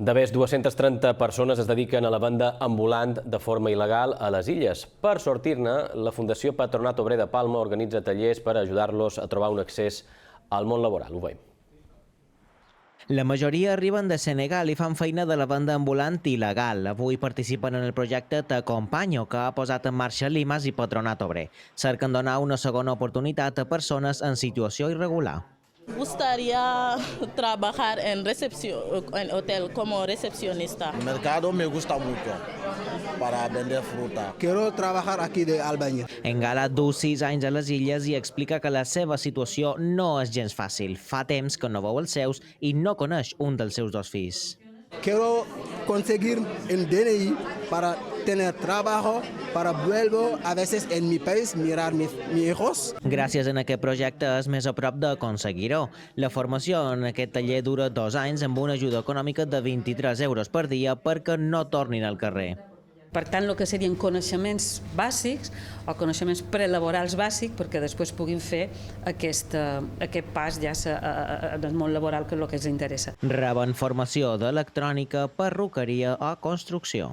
De més 230 persones es dediquen a la venda ambulant de forma il·legal a les illes. Per sortir-ne, la Fundació Patronat Obrer de Palma organitza tallers per ajudar-los a trobar un accés al món laboral. Ho veiem. La majoria arriben de Senegal i fan feina de la venda ambulant il·legal. Avui participen en el projecte T'Acompanyo, que ha posat en marxa Limas i Patronat Obrer. Cerquen donar una segona oportunitat a persones en situació irregular. Gustaría trabajar en hotel como recepcionista. El mercado me gusta mucho para vender fruta. Quiero trabajar aquí de albañil. Engala du 6 anys a les illes i explica que la seva situació no és gens fàcil. Fa temps que no veu els seus i no coneix un dels seus 2 fills. Quiero conseguir el DNI para tener trabajo, para vuelvo a veces en mi país mirar mis hijos. Gràcies a aquest projecte és més a prop d'aconseguir-ho. La formació en aquest taller dura 2 anys amb una ajuda econòmica de 23 euros per dia perquè no tornin al carrer. Per tant, el que serien coneixements bàsics o coneixements prelaborals bàsics perquè després puguin fer aquest pas ja del món laboral, que és el que els interessa. Reben formació d'electrònica, perruqueria o construcció.